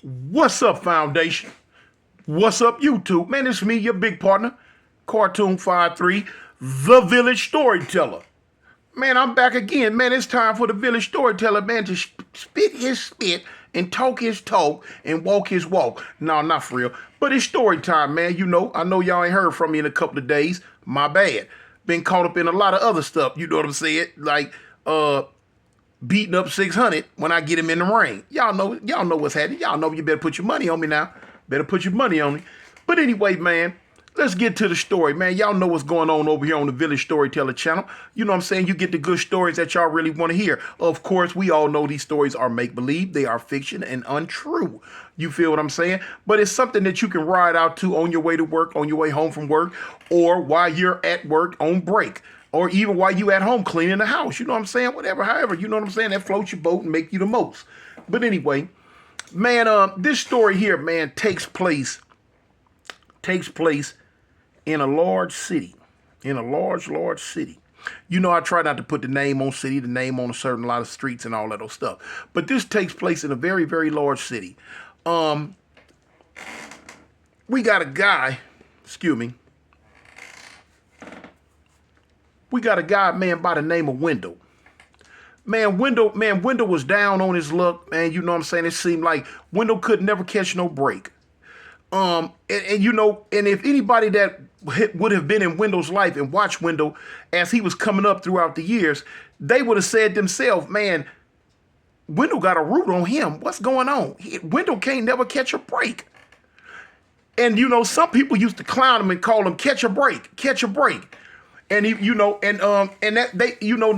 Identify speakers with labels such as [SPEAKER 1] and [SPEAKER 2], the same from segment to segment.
[SPEAKER 1] What's up, Foundation? What's up, YouTube? Man, it's me, your big partner, Cartoon 53, the Village Storyteller. Man, I'm back again. Man, it's time for the Village Storyteller, man, to spit his spit and talk his talk and walk his walk. No, not for real. But it's story time, man. I know y'all ain't heard from me in a couple of days. My bad. Been caught up in a lot of other stuff, you know what I'm saying? Like, beating up 600 when I get him in the ring. Y'all know what's happening. Y'all know you better put your money on me now. Better put your money on me. But anyway, man, let's get to the story, man. Y'all know what's going on over here on the Village Storyteller channel. You know what I'm saying? You get the good stories that y'all really want to hear. Of course, we all know these stories are make-believe. They are fiction and untrue. You feel what I'm saying? But it's something that you can ride out to on your way to work, on your way home from work, or while you're at work on break, or even while you at home cleaning the house. You know what I'm saying? Whatever, however, you know what I'm saying? That floats your boat and make you the most. But anyway, man, this story here, man, takes place in a large city, in a large city. You know, I try not to put the name on city, the name on a certain lot of streets and all that old stuff. But this takes place in a very, very large city. We got a guy, excuse me, we got a guy, man, by the name of Wendell. Wendell was down on his luck, man. You know what I'm saying? It seemed like Wendell could never catch no break. And if anybody that would have been in Wendell's life and watched Wendell as he was coming up throughout the years, they would have said themselves, man, Wendell got a root on him. What's going on? Wendell can't never catch a break. And some people used to clown him and call him catch a break, catch a break. And the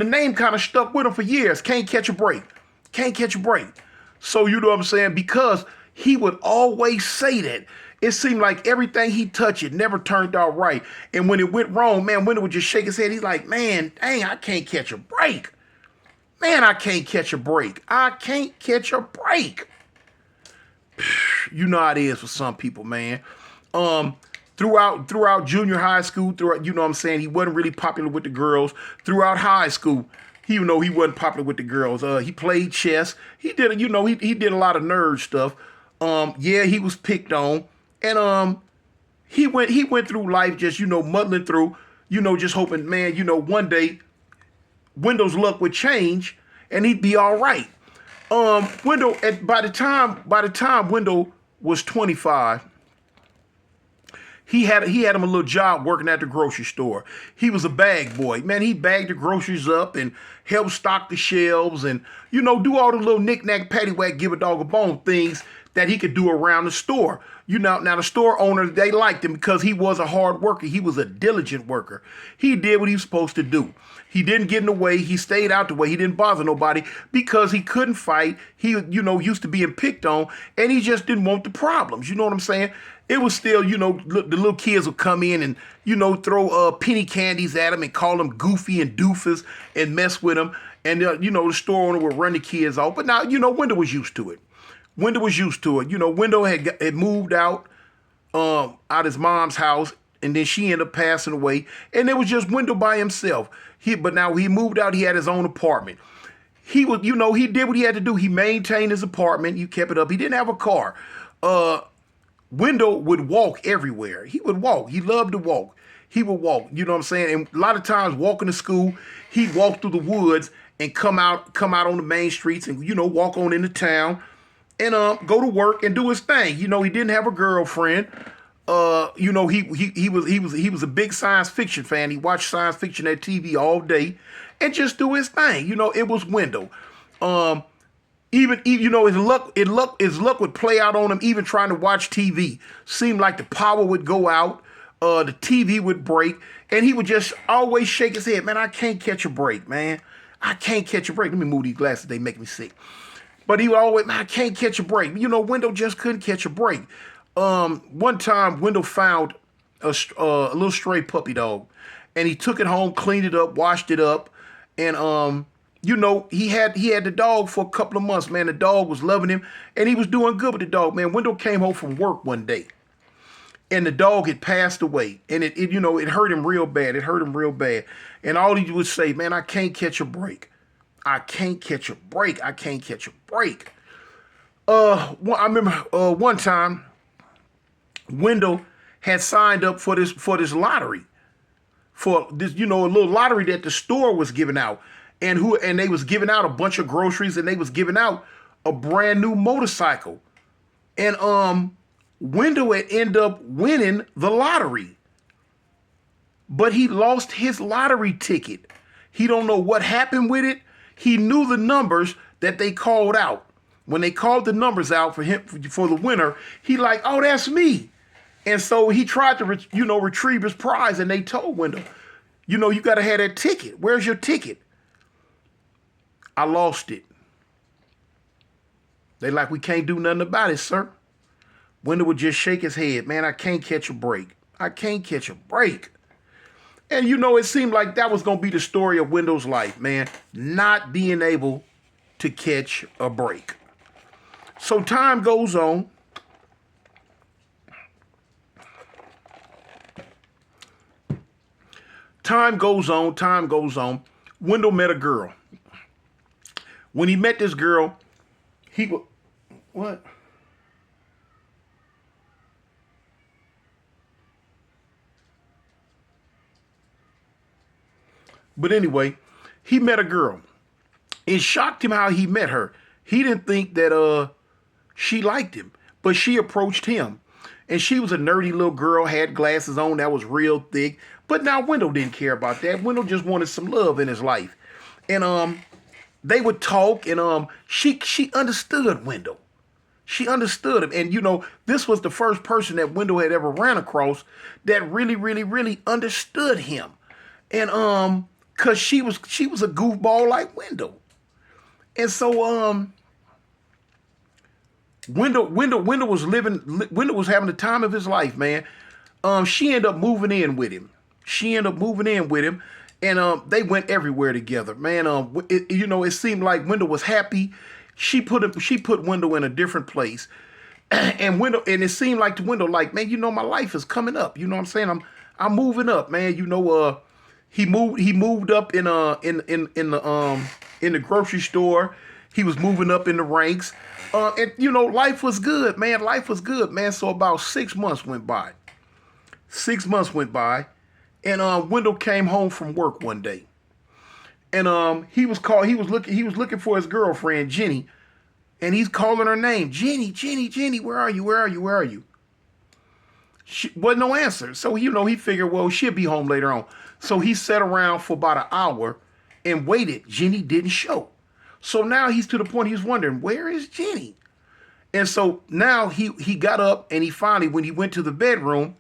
[SPEAKER 1] name kind of stuck with him for years. Can't catch a break. Can't catch a break. So you know what I'm saying? Because he would always say that. It seemed like everything he touched, it never turned out right. And when it went wrong, man, Wendell would just shake his head. He's like, man, dang, I can't catch a break. Man, I can't catch a break. I can't catch a break. You know how it is for some people, man. Throughout junior high school, you know what I'm saying, he wasn't really popular with the girls. Throughout high school, he wasn't popular with the girls. He played chess. He did he did a lot of nerd stuff. Yeah, he was picked on. And he went through life just, muddling through, just hoping, man, one day Wendell's luck would change and he'd be all right. Wendell, by the time Wendell was 25, he had him a little job working at the grocery store. He was a bag boy. Man, he bagged the groceries up and helped stock the shelves and, do all the little knick-knack, paddywhack, give a dog a bone things that he could do around the store. Now the store owner, they liked him because he was a hard worker. He was a diligent worker. He did what he was supposed to do. He didn't get in the way. He stayed out the way. He didn't bother nobody because he couldn't fight. He, used to being picked on, and he just didn't want the problems. You know what I'm saying? It was still, the little kids would come in and, throw penny candies at him and call him goofy and doofus and mess with him. And, the store owner would run the kids off. But now, Wendell was used to it. Wendell had moved out his mom's house, and then she ended up passing away, and it was just Wendell by himself. But now he moved out. He had his own apartment. He was, he did what he had to do. He maintained his apartment. He kept it up. He didn't have a car. Wendell would walk everywhere. He would walk. He loved to walk. He would walk. You know what I'm saying? And a lot of times walking to school, he'd walk through the woods and come out on the main streets and walk on into town and go to work and do his thing. He didn't have a girlfriend. He was a big science fiction fan. He watched science fiction at TV all day and just do his thing. It was Wendell. Even his luck would play out on him. Even trying to watch TV, seemed like the power would go out. The TV would break, and he would just always shake his head. Man, I can't catch a break, man. I can't catch a break. Let me move these glasses. They make me sick. But he would always, man, I can't catch a break. Wendell just couldn't catch a break. One time, Wendell found a little stray puppy dog, and he took it home, cleaned it up, washed it up, and he had the dog for a couple of months. Man, the dog was loving him, and he was doing good with the dog. Man, Wendell came home from work one day, and the dog had passed away, and it hurt him real bad. It hurt him real bad, and all he would say, man, I can't catch a break. I can't catch a break. I can't catch a break. I remember one time Wendell had signed up for this lottery, for this, a little lottery that the store was giving out, and they was giving out a bunch of groceries, and they was giving out a brand new motorcycle, and Wendell had ended up winning the lottery, but he lost his lottery ticket. He don't know what happened with it. He knew the numbers that they called out. When they called the numbers out for him for the winner, he like, oh, that's me. And so he tried to, retrieve his prize, and they told Wendell, you got to have that ticket. Where's your ticket? I lost it. They like, we can't do nothing about it, sir. Wendell would just shake his head. Man, I can't catch a break. I can't catch a break. And, it seemed like that was going to be the story of Wendell's life, man. Not being able to catch a break. So time goes on. Time goes on. Wendell met a girl. When he met this girl, he was, what? But anyway, he met a girl. It shocked him how he met her. He didn't think that she liked him, but she approached him. And she was a nerdy little girl, had glasses on that was real thick. But now Wendell didn't care about that. Wendell just wanted some love in his life. And they would talk, and she understood Wendell. She understood him. And this was the first person that Wendell had ever ran across that really, really, really understood him. And cause she was a goofball like Wendell. And so Wendell was having the time of his life, man. She ended up moving in with him. And they went everywhere together, man. It seemed like Wendell was happy. She put Wendell in a different place, and it seemed like to Wendell, like, man, my life is coming up. You know what I'm saying? I'm moving up, man. He moved up in the grocery store. He was moving up in the ranks. And life was good, man. Life was good, man. So about 6 months went by. 6 months went by, and Wendell came home from work one day, and he was looking for his girlfriend Jenny, and he's calling her name, Jenny, where are you? Wasn't no answer. So he figured, well, she'll be home later on. So he sat around for about an hour and waited. Jenny didn't show. So now he's to the point he's wondering, where is Jenny? And so now he got up, and he finally, when he went to the bedroom,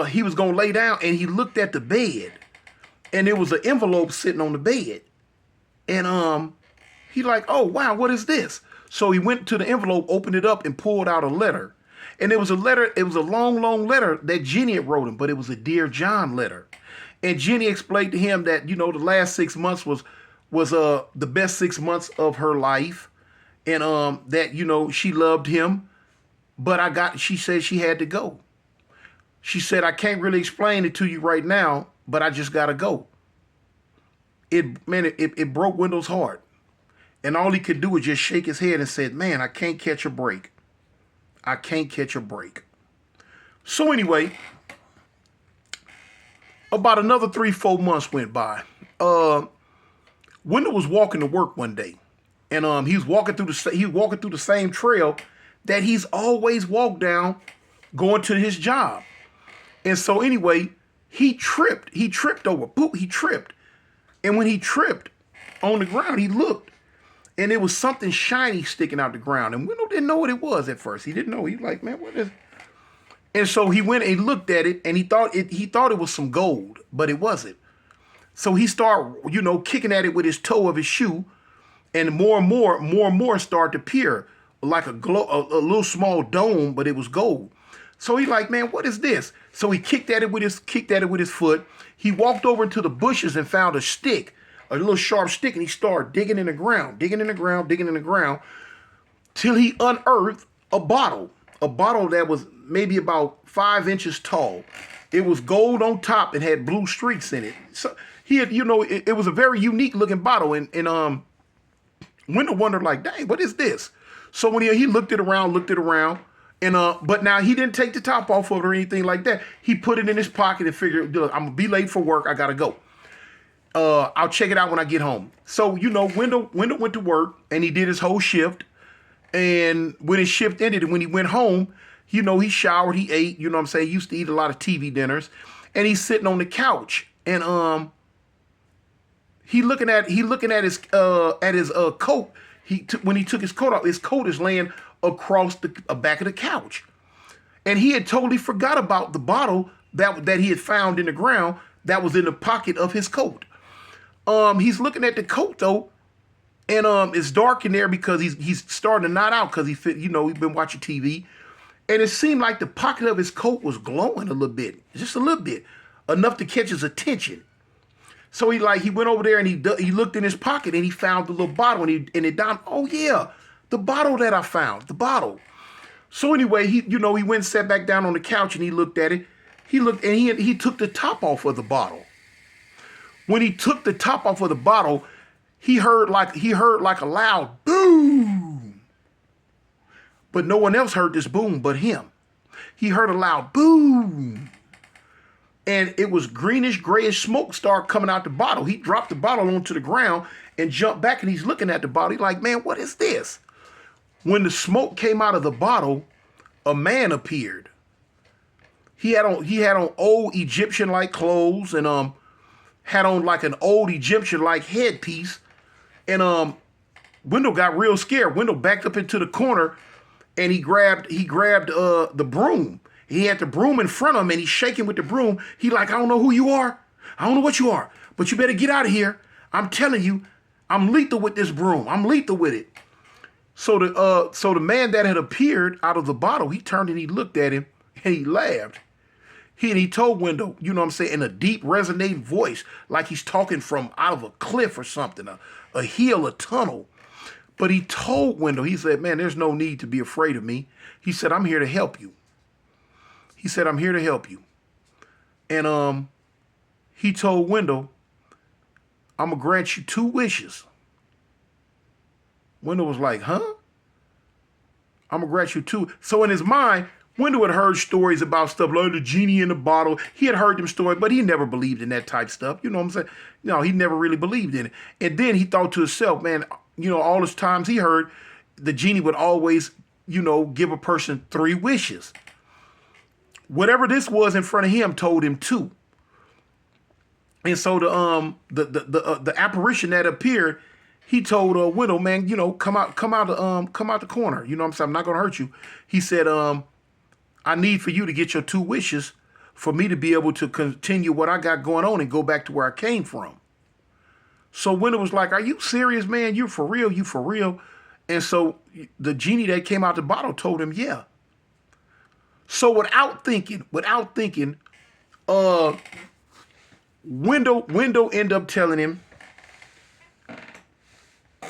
[SPEAKER 1] he was gonna lay down, and he looked at the bed, and there was an envelope sitting on the bed, and he like, oh wow, what is this? So he went to the envelope, opened it up, and pulled out a letter, and it was a letter. It was a long letter that Jenny had wrote him, but it was a Dear John letter, and Jenny explained to him that the last 6 months was the best 6 months of her life, and that she loved him, but she said she had to go. She said, I can't really explain it to you right now, but I just gotta go. It broke Wendell's heart. And all he could do was just shake his head and said, man, I can't catch a break. I can't catch a break. So anyway, about another 3-4 months went by. Wendell was walking to work one day, and he was walking through the same trail that he's always walked down going to his job. And so anyway, he tripped. He tripped. And when he tripped on the ground, he looked, and there was something shiny sticking out the ground. And Wendell didn't know what it was at first. He didn't know. He was like, man, what is? And so he went and he looked at it, and he thought it was some gold, but it wasn't. So he started, kicking at it with his toe of his shoe, and more and more started to appear like a little small dome, but it was gold. So he like, man, what is this? So he kicked at it with his foot. He walked over into the bushes and found a stick, a little sharp stick, and he started digging in the ground, till he unearthed a bottle that was maybe about 5 inches tall. It was gold on top and had blue streaks in it. So he had, it was a very unique looking bottle, and Wendell wondered, like, dang, what is this? So when he looked it around, and but now he didn't take the top off of it or anything like that. He put it in his pocket and figured, look, I'm gonna be late for work. I gotta go. I'll check it out when I get home. So Wendell went to work and he did his whole shift. And when his shift ended and when he went home, he showered, he ate. You know what I'm saying? He used to eat a lot of TV dinners, and he's sitting on the couch and he looking at his coat. When he took his coat off, his coat is laying across the back of the couch, and he had totally forgot about the bottle that he had found in the ground that was in the pocket of his coat. He's looking at the coat though, and it's dark in there because he's starting to nod out because he's been watching TV, and it seemed like the pocket of his coat was glowing a little bit, just a little bit, enough to catch his attention. So he went over there and he looked in his pocket and he found the little bottle and it dawned, oh yeah, the bottle that I found, the bottle. So anyway, he went and sat back down on the couch and he looked at it. He looked and he took the top off of the bottle. When he took the top off of the bottle, he heard like a loud boom. But no one else heard this boom but him. He heard a loud boom. And it was greenish, grayish smoke started coming out the bottle. He dropped the bottle onto the ground and jumped back and he's looking at the bottle. He's like, man, what is this? When the smoke came out of the bottle, a man appeared. He had on old Egyptian-like clothes and had on like an old Egyptian-like headpiece. And Wendell got real scared. Wendell backed up into the corner and he grabbed the broom. He had the broom in front of him and he's shaking with the broom. He like, I don't know who you are. I don't know what you are, but you better get out of here. I'm telling you, I'm lethal with this broom. I'm lethal with it. So the man that had appeared out of the bottle, he turned and he looked at him and he laughed. He told Wendell, you know what I'm saying, in a deep resonating voice, like he's talking from out of a cliff or something, a hill, a tunnel. But he told Wendell, he said, man, there's no need to be afraid of me. He said, I'm here to help you. He said, I'm here to help you. And he told Wendell, I'm going to grant you 2 wishes. Wendell was like, huh? I'm going to grant you 2. So in his mind, Wendell had heard stories about stuff like the genie in the bottle. He had heard them stories, but he never believed in that type stuff. You know what I'm saying? No, he never really believed in it. And then he thought to himself, man, all those times he heard the genie would always, give a person 3 wishes. Whatever this was in front of him told him 2. And so the apparition that appeared, he told Wendell, man, come out the corner. You know what I'm saying? I'm not gonna hurt you. He said, I need for you to get your 2 wishes for me to be able to continue what I got going on and go back to where I came from. So Wendell was like, are you serious, man? You for real? You for real? And so the genie that came out the bottle told him, yeah. So without thinking, Wendell ended up telling him,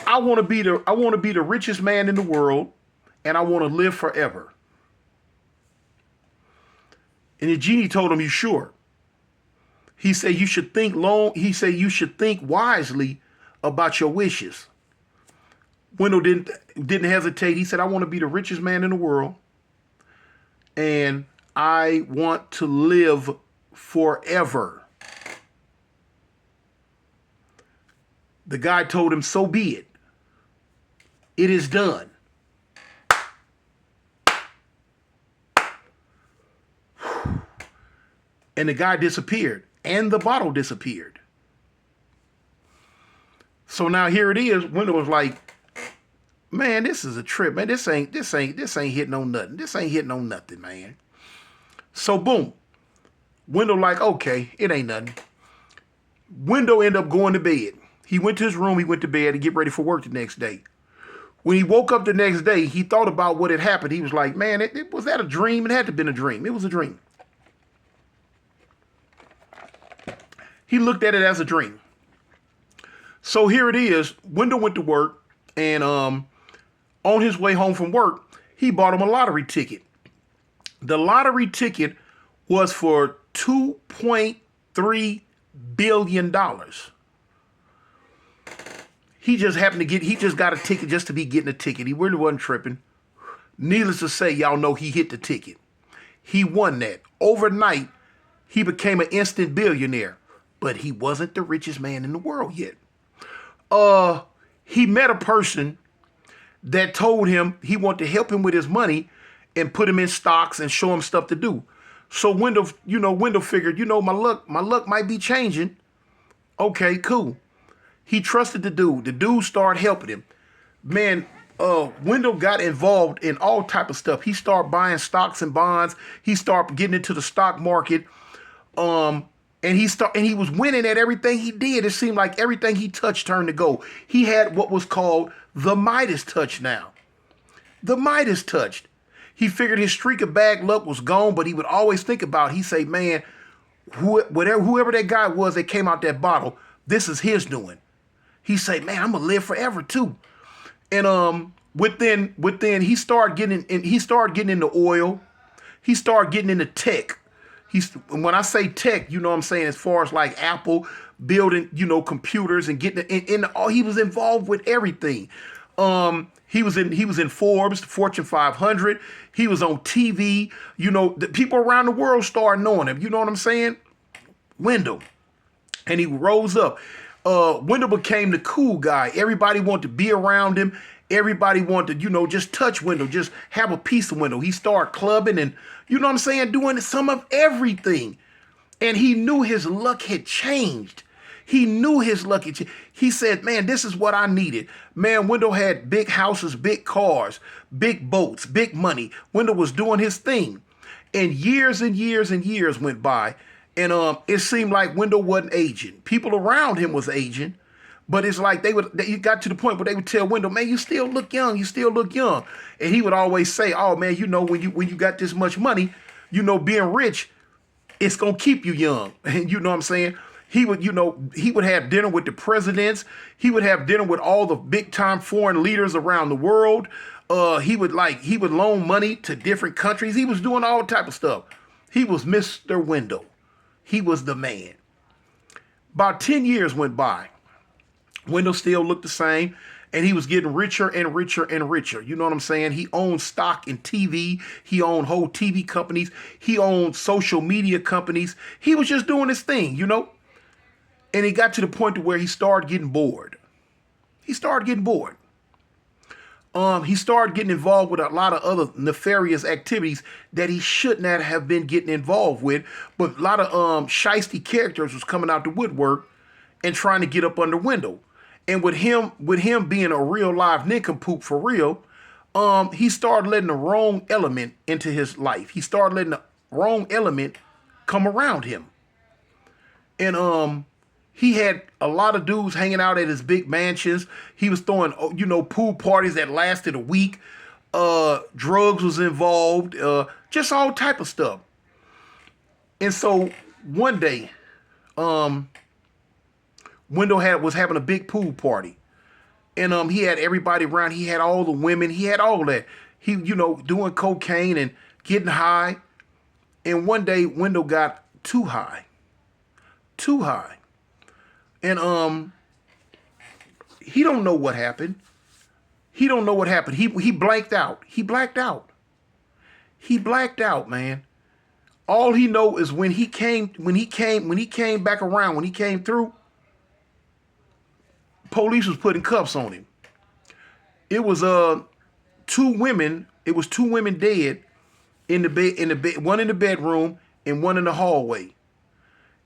[SPEAKER 1] I want to be the richest man in the world, and I want to live forever. And the genie told him, you sure? He said you should think wisely about your wishes. Wendell didn't hesitate. He said, I want to be the richest man in the world. And I want to live forever. The guy told him, so be it. It is done. And the guy disappeared. And the bottle disappeared. So now here it is. Wendell was like, man, this is a trip, man. This ain't hitting on nothing. This ain't hitting on nothing, man. So boom. Wendell like, okay, it ain't nothing. Wendell ended up going to bed. He went to his room, he went to bed to get ready for work the next day. When he woke up the next day, he thought about what had happened. He was like, man, was that a dream? It had to have been a dream. It was a dream. He looked at it as a dream. So here it is. Wendell went to work, and on his way home from work, he bought him a lottery ticket. The lottery ticket was for $2.3 billion. He just happened to he just got a ticket just to be getting a ticket. He really wasn't tripping. Needless to say, y'all know he hit the ticket. He won that. Overnight, he became an instant billionaire. But he wasn't the richest man in the world yet. He met a person that told him he wanted to help him with his money and put him in stocks and show him stuff to do. So Wendell figured, my luck might be changing. Okay, cool. He trusted the dude. The dude started helping him. Man, Wendell got involved in all type of stuff. He started buying stocks and bonds. He started getting into the stock market. And he was winning at everything he did. It seemed like everything he touched turned to gold. He had what was called the Midas touch now. The Midas touched. He figured his streak of bad luck was gone, but he would always think about, he say, man, whoever that guy was that came out that bottle, this is his doing. He say, man, I'm gonna live forever too. And within he started getting into oil. He started getting into tech. When I say tech, you know what I'm saying, as far as like Apple building, computers and getting in he was involved with everything. He was in Forbes, Fortune 500. He was on TV. The people around the world started knowing him. You know what I'm saying? Wendell. And he rose up. Wendell became the cool guy. Everybody wanted to be around him. Everybody wanted to, just touch Wendell, just have a piece of Wendell. He started clubbing and, doing some of everything. And he knew his luck had changed. He knew his luck had changed. He said, man, this is what I needed. Man, Wendell had big houses, big cars, big boats, big money. Wendell was doing his thing. And years and years and years went by. And it seemed like Wendell wasn't aging. People around him was aging. But it's like they got to the point where they would tell Wendell, man, you still look young. You still look young. And he would always say, oh, man, when you got this much money, being rich, it's going to keep you young. And you know what I'm saying? He would have dinner with the presidents. He would have dinner with all the big time foreign leaders around the world. He would loan money to different countries. He was doing all type of stuff. He was Mr. Wendell. He was the man. About 10 years went by. Wendell still looked the same, and he was getting richer and richer and richer. You know what I'm saying? He owned stock in TV. He owned whole TV companies. He owned social media companies. He was just doing his thing, And he got to the point to where he started getting bored. He started getting involved with a lot of other nefarious activities that he should not have been getting involved with. But a lot of shiesty characters was coming out the woodwork and trying to get up under Wendell. And with him being a real live nincompoop for real, he started letting the wrong element into his life. He started letting the wrong element come around him. And he had a lot of dudes hanging out at his big mansions. He was throwing, pool parties that lasted a week. Drugs was involved, just all type of stuff. And so one day, Wendell was having a big pool party. And he had everybody around. He had all the women. He had all that. He, doing cocaine and getting high. And one day, Wendell got too high. And he don't know what happened. He blanked out. He blacked out, man. All he know is when he came back around, when he came through, police was putting cuffs on him. It was two women dead in the bed, one in the bedroom and one in the hallway.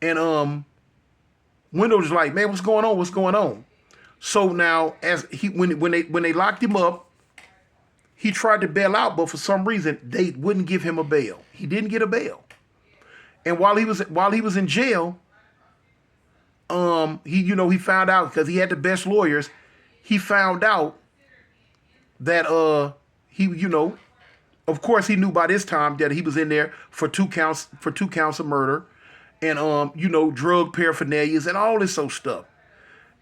[SPEAKER 1] And Wendell was like, man, what's going on? So now when they locked him up, he tried to bail out, but for some reason they wouldn't give him a bail. He didn't get a bail. And while he was in jail, he found out, because he had the best lawyers, he found out that of course he knew by this time that he was in there for two counts of murder and drug paraphernalias and all this old stuff.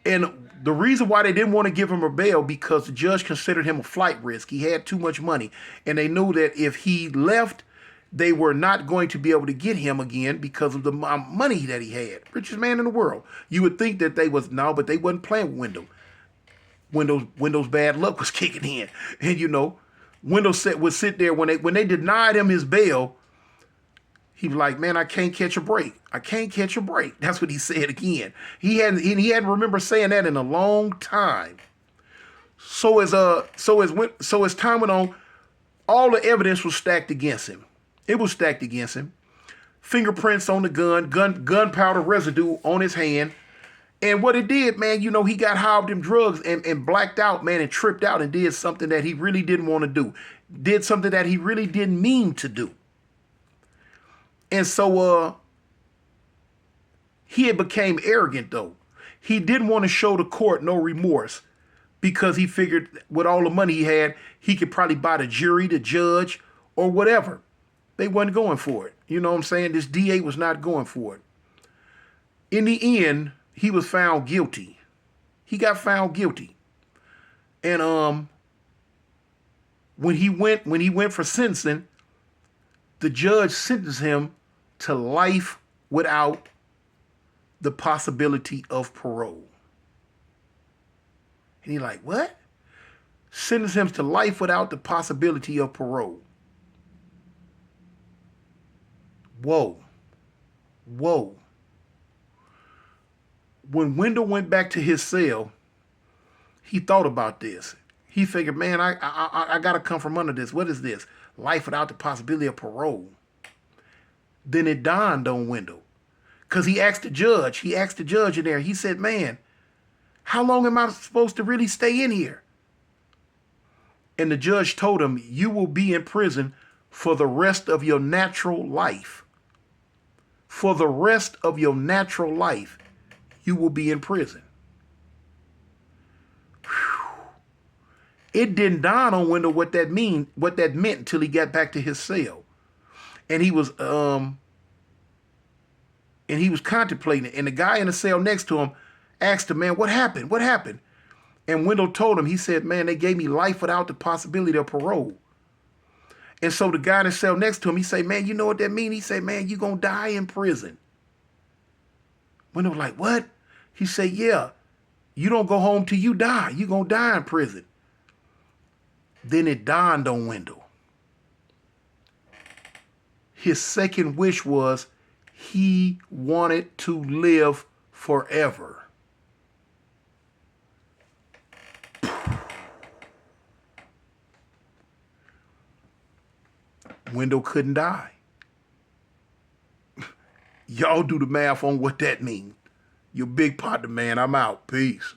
[SPEAKER 1] And the reason why they didn't want to give him a bail, because the judge considered him a flight risk. He had too much money, and they knew that if he left, they were not going to be able to get him again because of the money that he had. Richest man in the world. You would think that but they wasn't playing with Wendell. Wendell's bad luck was kicking in, and Wendell would sit there when they denied him his bail. He was like, man, I can't catch a break. I can't catch a break. That's what he said again. He hadn't remember saying that in a long time. So as time went on, all the evidence was stacked against him. It was stacked against him. Fingerprints on the gunpowder residue on his hand. And what it did, man, he got high off them drugs and blacked out, man, and tripped out and did something that he really didn't want to do. Did something that he really didn't mean to do. And so he had became arrogant, though. He didn't want to show the court no remorse because he figured with all the money he had, he could probably buy the jury, the judge, or whatever. They wasn't going for it. You know what I'm saying? This DA was not going for it. In the end, he was found guilty. He got found guilty. And when he went for sentencing, the judge sentenced him to life without the possibility of parole. And he's like, what? Sentenced him to life without the possibility of parole. Whoa. Whoa. When Wendell went back to his cell, he thought about this. He figured, man, I got to come from under this. What is this? Life without the possibility of parole. Then it dawned on Wendell. Because he asked the judge in there, he said, man, how long am I supposed to really stay in here? And the judge told him, you will be in prison for the rest of your natural life. For the rest of your natural life, you will be in prison. Whew. It didn't dawn on Wendell what that meant until he got back to his cell. And he was contemplating it. And the guy in the cell next to him asked him, man, what happened? What happened? And Wendell told him, he said, man, they gave me life without the possibility of parole. And so the guy in the cell next to him, he said, man, you know what that means? He said, man, you're going to die in prison. Wendell was like, what? He said, yeah, you don't go home till you die. You're going to die in prison. Then it dawned on Wendell. His second wish was he wanted to live forever. Wendell couldn't die. Y'all do the math on what that means. Your big partner, man. I'm out. Peace.